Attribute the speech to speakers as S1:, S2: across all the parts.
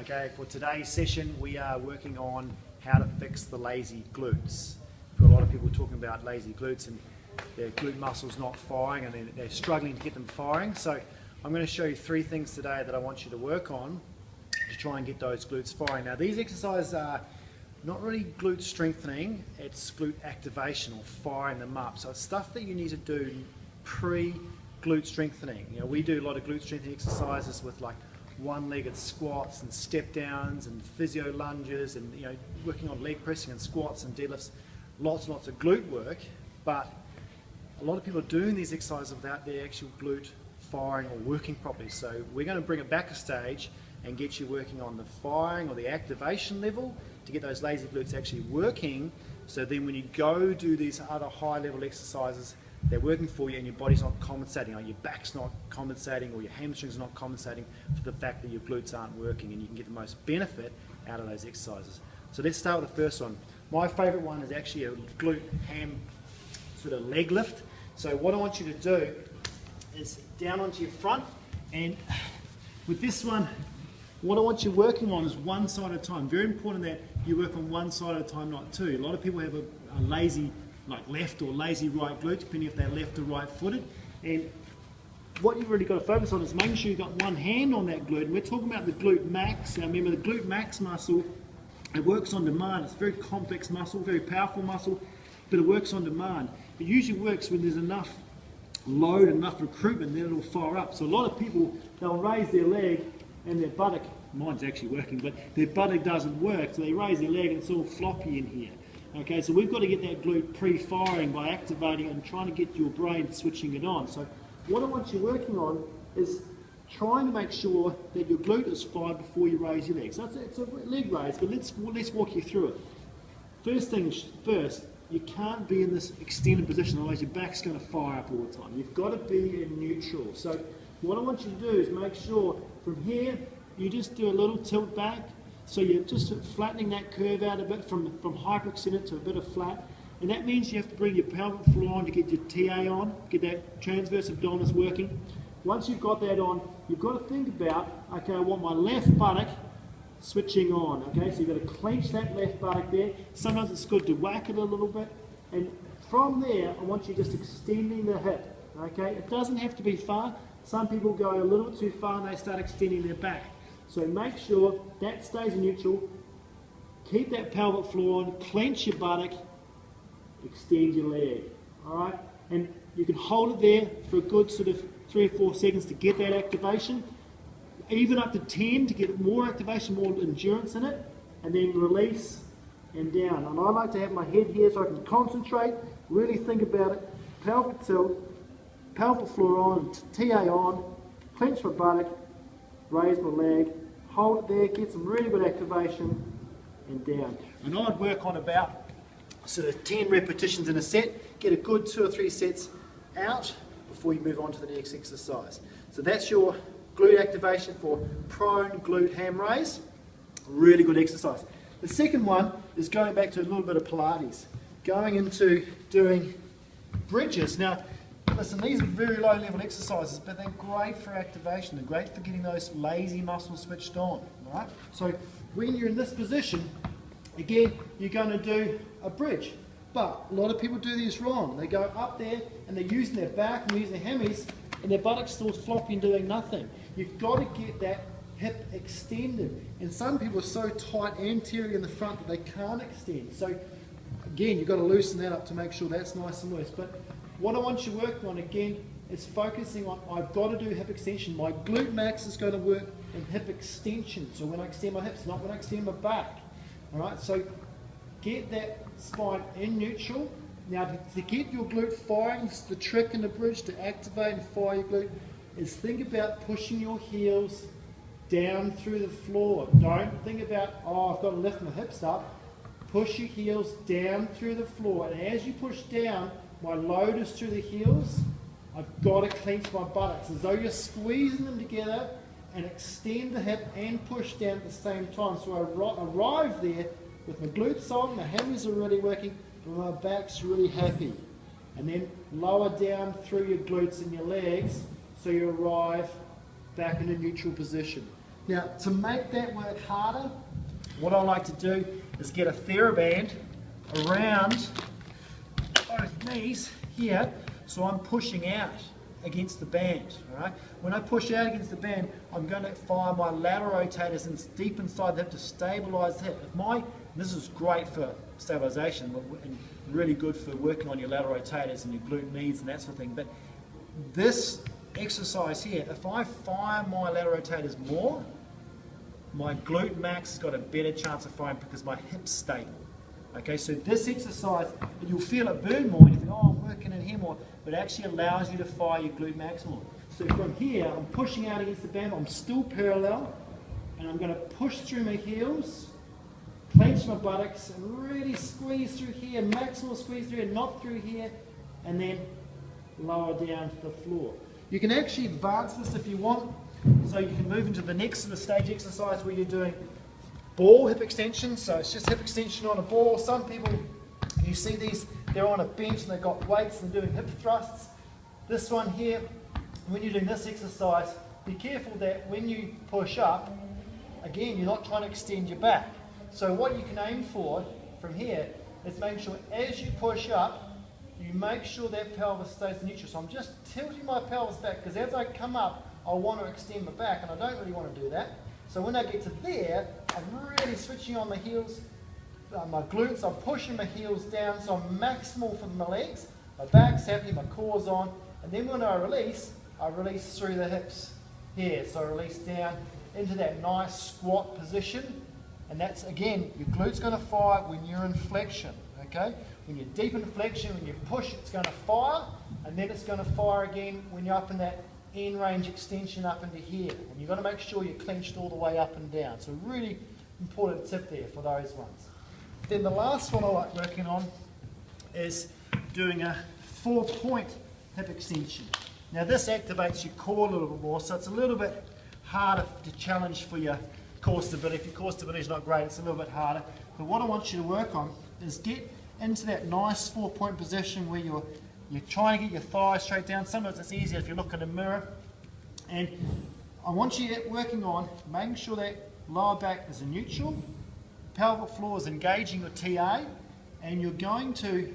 S1: Okay, for today's session we are working on how to fix the lazy glutes. We've got a lot of people talking about lazy glutes and their glute muscles not firing and they're struggling to get them firing. So I'm going to show you 3 things today that I want you to work on to try and get those glutes firing. Now these exercises are not really glute strengthening, it's glute activation or firing them up. So it's stuff that you need to do pre-glute strengthening. You know, we do a lot of glute strengthening exercises with like one-legged squats and step downs and physio lunges and working on leg pressing and squats and deadlifts, lots and lots of glute work, but a lot of people are doing these exercises without their actual glute firing or working properly. So we're going to bring it back a stage and get you working on the firing or the activation level to get those lazy glutes actually working, so then when you go do these other high level exercises, they're working for you and your body's not compensating, or your back's not compensating, or your hamstrings are not compensating for the fact that your glutes aren't working, and you can get the most benefit out of those exercises. So let's start with the first one. My favourite one is actually a glute ham sort of leg lift. So what I want you to do is down onto your front, and with this one, what I want you working on is one side at a time. Very important that you work on one side at a time, not two. A lot of people have a lazy left or lazy right glute, depending if they're left or right footed. And what you've really got to focus on is making sure you've got one hand on that glute. And we're talking about the glute max. Now remember, the glute max muscle, it works on demand. It's a very complex muscle, very powerful muscle, but it works on demand. It usually works when there's enough load, enough recruitment, then it'll fire up. So a lot of people, they'll raise their leg and their buttock, mine's actually working, but their buttock doesn't work, so they raise their leg and it's all floppy in here. Okay, so we've got to get that glute pre-firing by activating it and trying to get your brain switching it on. So what I want you working on is trying to make sure that your glute is fired before you raise your leg. So it's a leg raise, but let's walk you through it. First things first, you can't be in this extended position, otherwise your back's going to fire up all the time. You've got to be in neutral. So what I want you to do is make sure from here, you just do a little tilt back. So you're just flattening that curve out a bit from hyperextended to a bit of flat. And that means you have to bring your pelvic floor on to get your TA on, get that transverse abdominis working. Once you've got that on, you've got to think about, okay, I want my left buttock switching on. Okay, so you've got to clench that left buttock there. Sometimes it's good to whack it a little bit. And from there, I want you just extending the hip. Okay, it doesn't have to be far. Some people go a little too far and they start extending their back. So make sure that stays in neutral, keep that pelvic floor on, clench your buttock, extend your leg, alright? And you can hold it there for a good sort of 3 or 4 seconds to get that activation, even up to 10 to get more activation, more endurance in it, and then release and down. And I like to have my head here so I can concentrate, really think about it, pelvic tilt, pelvic floor on, TA on, clench my buttock, raise my leg, hold it there, get some really good activation, and down. And I'd work on about sort of 10 repetitions in a set, get a good 2 or 3 sets out before you move on to the next exercise. So that's your glute activation for prone glute ham raise. Really good exercise. The second one is going back to a little bit of Pilates, going into doing bridges. Now, listen, these are very low level exercises, but they're great for activation. They're great for getting those lazy muscles switched on. Right? So when you're in this position, again, you're going to do a bridge. But a lot of people do this wrong. They go up there and they're using their back and using their hammies, and their buttocks still floppy and doing nothing. You've got to get that hip extended. And some people are so tight anterior in the front that they can't extend. So again, you've got to loosen that up to make sure that's nice and loose. But what I want you working on again is focusing on, I've got to do hip extension. My glute max is going to work in hip extension. So when I extend my hips, not when I extend my back. Alright, so get that spine in neutral. Now to get your glute firing, the trick in the bridge to activate and fire your glute is think about pushing your heels down through the floor. Don't think about, oh, I've got to lift my hips up. Push your heels down through the floor, and as you push down, my load is through the heels. I've got to clench my buttocks as though you're squeezing them together and extend the hip and push down at the same time. So I arrive there with my glutes on, my hammies are really working, but my back's really happy. And then lower down through your glutes and your legs so you arrive back in a neutral position. Now, to make that work harder, what I like to do is get a TheraBand around both knees here, so I'm pushing out against the band. All right? When I push out against the band, I'm going to fire my lateral rotators deep inside the hip to stabilise the hip. This is great for stabilisation and really good for working on your lateral rotators and your glute medius and that sort of thing. But this exercise here, if I fire my lateral rotators more, my glute max has got a better chance of firing because my hip's stable. Okay, so this exercise, you'll feel it burn more, and you think, oh, I'm working in here more, but it actually allows you to fire your glute max more. So from here, I'm pushing out against the band, I'm still parallel, and I'm going to push through my heels, clench my buttocks, and really squeeze through here, maximal squeeze through here, not through here, and then lower down to the floor. You can actually advance this if you want, so you can move into the next sort of stage exercise where you're doing ball hip extension. So it's just hip extension on a ball. Some people, you see these, they're on a bench and they've got weights and doing hip thrusts. This one here, when you're doing this exercise, be careful that when you push up, again, you're not trying to extend your back. So what you can aim for from here is making sure as you push up, you make sure that pelvis stays neutral. So I'm just tilting my pelvis back because as I come up, I want to extend my back and I don't really want to do that. So when I get to there, I'm really switching on my heels, my glutes, I'm pushing my heels down so I'm maximal for my legs, my back's happy, my core's on, and then when I release through the hips here. So I release down into that nice squat position, and that's, again, your glute's going to fire when you're in flexion, okay? When you're deep in flexion, when you push, it's going to fire, and then it's going to fire again when you're up in that end range extension up into here. And you've got to make sure you're clenched all the way up and down. So really important tip there for those ones. Then the last one I like working on is doing a 4-point hip extension. Now this activates your core a little bit more, so it's a little bit harder to challenge for your core stability. If your core stability is not great, it's a little bit harder. But what I want you to work on is get into that nice 4-point position where you're trying to get your thighs straight down. Sometimes it's easier if you look in a mirror. And I want you working on making sure that lower back is neutral, pelvic floor is engaging your TA, and you're going to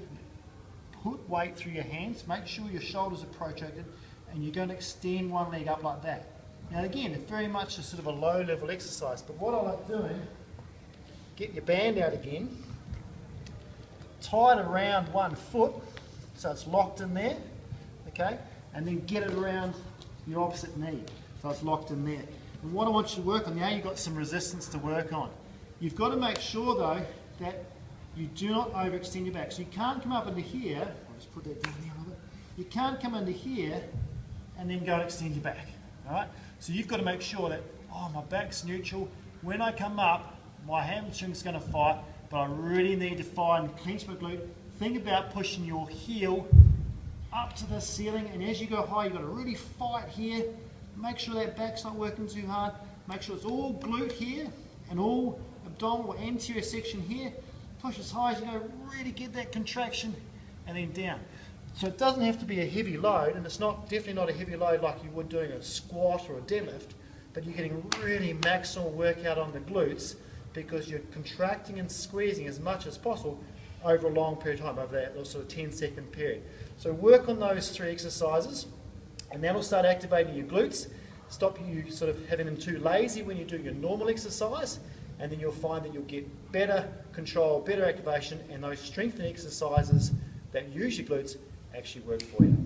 S1: put weight through your hands, make sure your shoulders are protracted, and you're going to extend one leg up like that. Now again, it's very much a sort of a low level exercise, but what I like doing, get your band out again, tie it around one foot, so it's locked in there, okay, and then get it around your opposite knee, so it's locked in there. And what I want you to work on, now you've got some resistance to work on. You've got to make sure though that you do not overextend your back. So you can't come up into here, I'll just put that down there a little bit, you can't come into here and then go and extend your back, alright? So you've got to make sure that, oh, my back's neutral, when I come up, my hamstring's going to fight, but I really need to fire and clench my glute. Think about pushing your heel up to the ceiling, and as you go high, you've got to really fight here. Make sure that back's not working too hard. Make sure it's all glute here and all abdominal anterior section here. Push as high as you go, really get that contraction, and then down. So it doesn't have to be a heavy load, and it's definitely not a heavy load like you would doing a squat or a deadlift, but you're getting really maximal workout on the glutes because you're contracting and squeezing as much as possible over a long period of time, over that sort of 10-second period. So work on those 3 exercises, and that'll start activating your glutes, stop you sort of having them too lazy when you do your normal exercise, and then you'll find that you'll get better control, better activation, and those strengthening exercises that use your glutes actually work for you.